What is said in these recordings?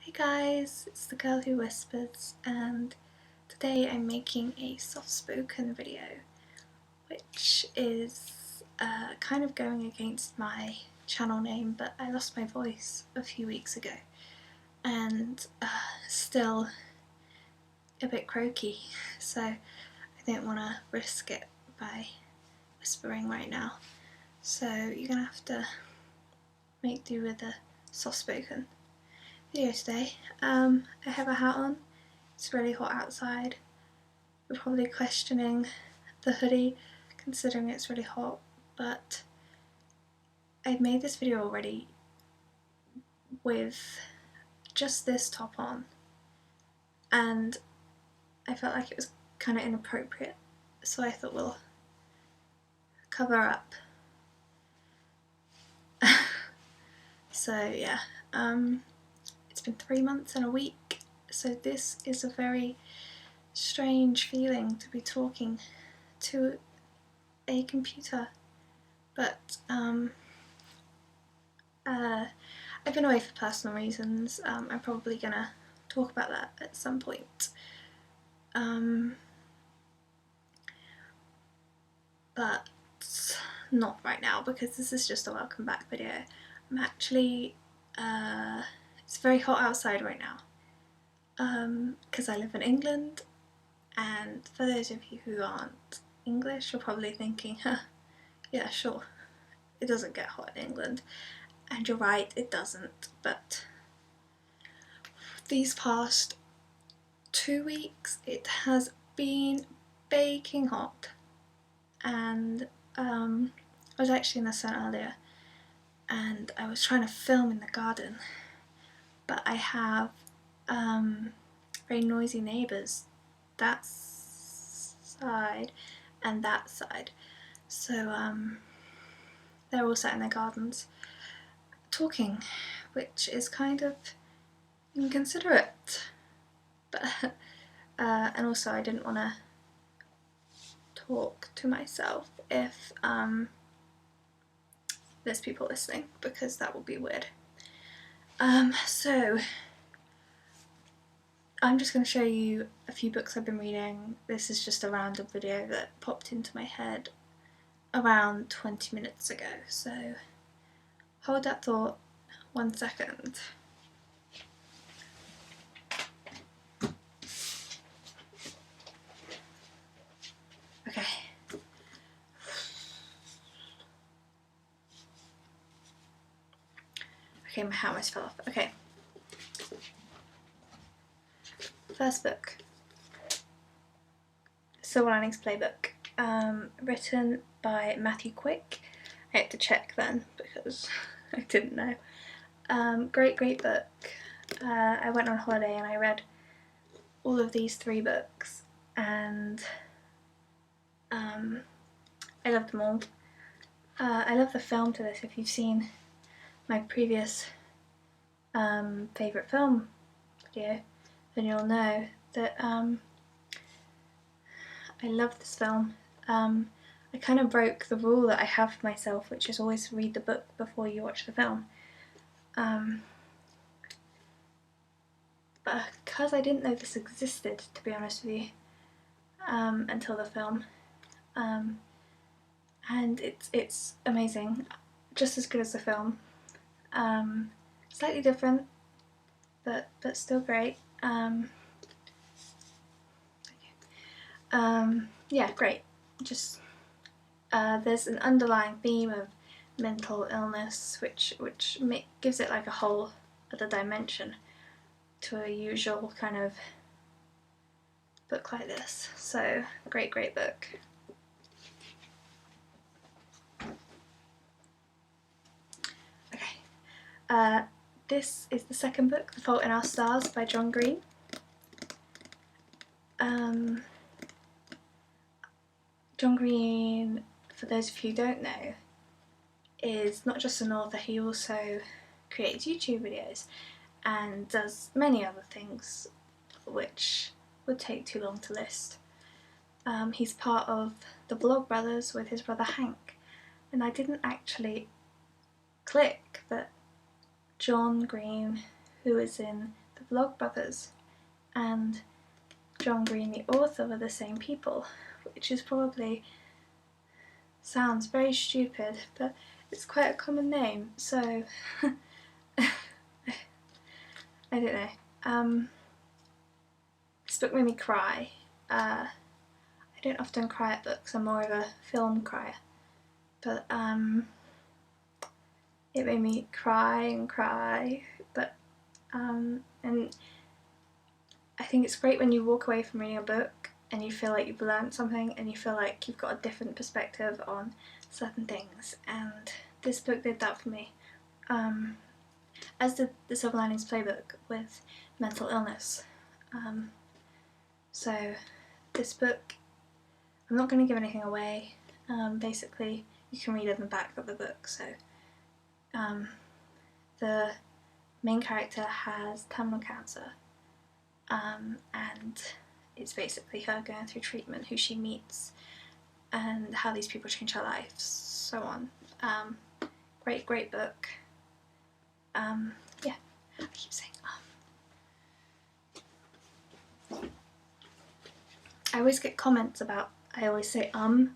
Hey guys, it's the girl who whispers, and today I'm making a soft-spoken video, which is kind of going against my channel name, but I lost my voice a few weeks ago and still a bit croaky, so I didn't want to risk it by whispering right now. So you're gonna have to make do with the soft-spoken video today. I have a hat on. It's really hot outside. You're probably questioning the hoodie considering it's really hot, but I've made this video already with just this top on and I felt like it was kind of inappropriate, so I thought we'll cover up. So yeah, it's been 3 months and a week, so this is a very strange feeling to be talking to a computer, but I've been away for personal reasons. I'm probably gonna talk about that at some point, but not right now because this is just a welcome back video. I'm actually, it's very hot outside right now because I live in England, and for those of you who aren't English, you're probably thinking, huh, yeah, sure, it doesn't get hot in England. And you're right, it doesn't, but these past 2 weeks it has been baking hot, and I was actually in the sun earlier and I was trying to film in the garden, but I have very noisy neighbours that side and that side, so they're all sat in their gardens talking, which is kind of inconsiderate, but and also I didn't want to talk to myself if there's people listening, because that would be weird. So I'm just going to show you a few books I've been reading. This is just a random video that popped into my head around 20 minutes ago, so hold that thought 1 second. Okay. Okay, my hat almost fell off. Okay. First book. Silver Linings Playbook. Written by Matthew Quick. I had to check then because I didn't know. Great book. I went on holiday and I read all of these 3 books and I loved them all. I love the film to this. If you've seen my previous favourite film video, then you'll know that I love this film. I kind of broke the rule that I have for myself, which is always read the book before you watch the film. But because I didn't know this existed, to be honest with you, until the film, and it's amazing, just as good as the film. Slightly different, but still great. Yeah, great. Just there's an underlying theme of mental illness, which gives it like a whole other dimension to a usual kind of book like this. So great book. Okay, this is the second book, The Fault in Our Stars by John Green. John Green, for those of you who don't know, is not just an author, he also creates YouTube videos and does many other things which would take too long to list. He's part of the Vlog Brothers with his brother Hank, and I didn't actually click that John Green, who is in the Vlogbrothers and John Green, the author, were the same people, which is probably sounds very stupid, but it's quite a common name, so I don't know. This book made me cry. I don't often cry at books, I'm more of a film crier, but it made me cry and cry, but and I think it's great when you walk away from reading a book and you feel like you've learned something and you feel like you've got a different perspective on certain things, and this book did that for me, as did the Silver Linings Playbook with mental illness. So this book, I'm not going to give anything away. Basically you can read in the back of the book. So the main character has terminal cancer, and it's basically her going through treatment, who she meets, and how these people change her life, so on. Great book. Yeah, I keep saying I always get comments about, I always say and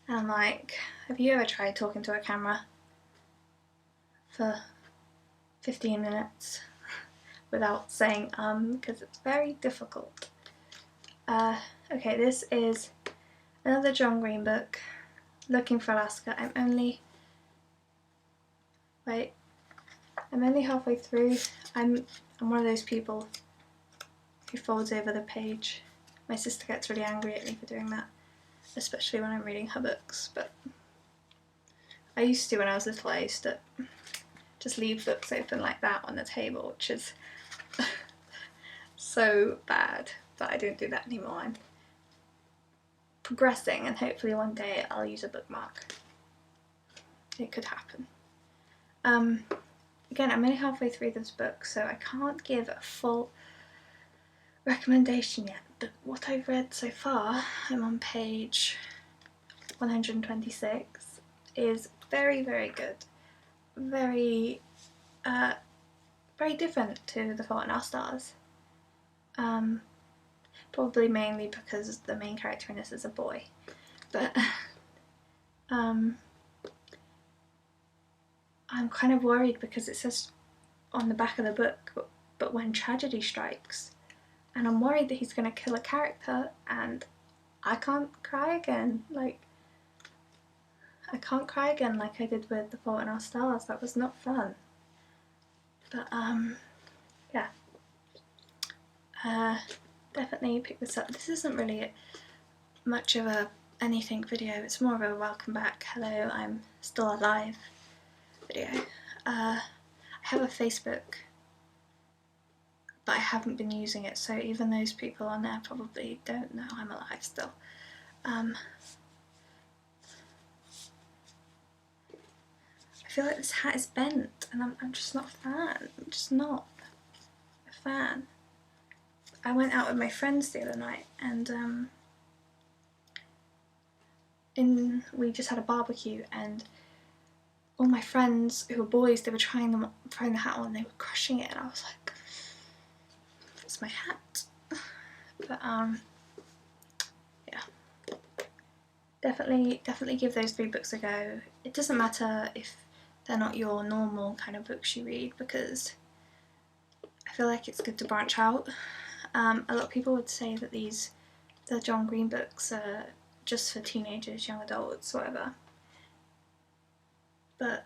I'm like, have you ever tried talking to a camera for 15 minutes without saying because it's very difficult. Okay, this is another John Green book, Looking for Alaska. I'm only halfway through. I'm one of those people who folds over the page. My sister gets really angry at me for doing that, especially when I'm reading her books, but I used to when I was little. I used to just leave books open like that on the table, which is so bad, but I don't do that anymore. I'm progressing and hopefully one day I'll use a bookmark. It could happen. Again, I'm only halfway through this book, so I can't give a full recommendation yet, but what I've read so far, I'm on page 126, is very good. Very different to The Fault in Our Stars. Probably mainly because the main character in this is a boy, but I'm kind of worried because it says on the back of the book, but when tragedy strikes, and I'm worried that he's going to kill a character and I can't cry again. Like, I can't cry again like I did with The Fault in Our Stars. That was not fun. But yeah, definitely pick this up. This isn't really much of a anything video, it's more of a welcome back, hello, I'm still alive video. I have a Facebook, but I haven't been using it, so even those people on there probably don't know I'm alive still. I feel like this hat is bent and I'm just not a fan. I'm just not a fan. I went out with my friends the other night and we just had a barbecue, and all my friends who were boys, they were trying the hat on and they were crushing it, and I was like, it's my hat. But yeah, definitely give those 3 books a go. It doesn't matter if they're not your normal kind of books you read, because I feel like it's good to branch out. A lot of people would say that the John Green books are just for teenagers, young adults, whatever, but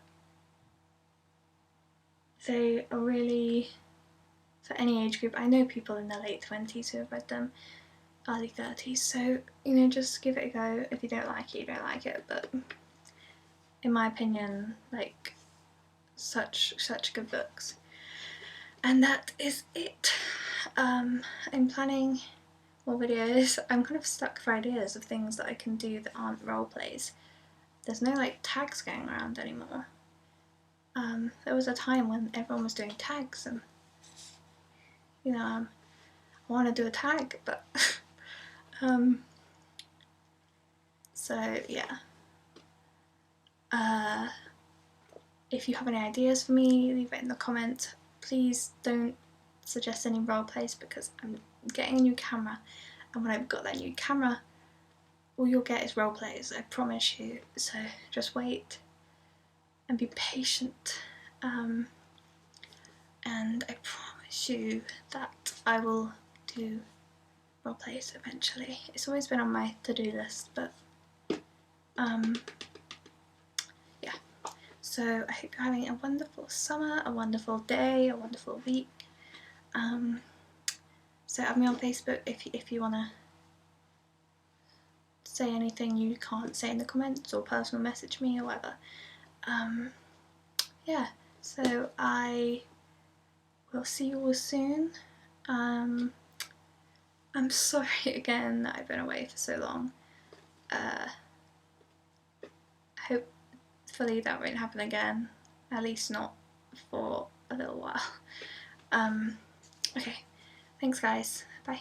they are really for any age group. I know people in their late 20s who have read them, early 30s, so you know, just give it a go. If you don't like it, you don't like it, but in my opinion, like, such good books. And that is it. I'm planning more videos. I'm kind of stuck for ideas of things that I can do that aren't role plays. There's no like tags going around anymore. There was a time when everyone was doing tags, and you know, I want to do a tag, but so yeah. If you have any ideas for me, leave it in the comments. Please don't suggest any role plays because I'm getting a new camera, and when I've got that new camera, all you'll get is role plays, I promise you. So just wait and be patient, and I promise you that I will do role plays eventually. It's always been on my to-do list, but yeah. So I hope you're having a wonderful summer, a wonderful day, a wonderful week. So add me on Facebook if you want to say anything you can't say in the comments, or personal message me or whatever. Yeah, so I will see you all soon. I'm sorry again that I've been away for so long. Hopefully that won't happen again, at least not for a little while. Okay, thanks guys, bye.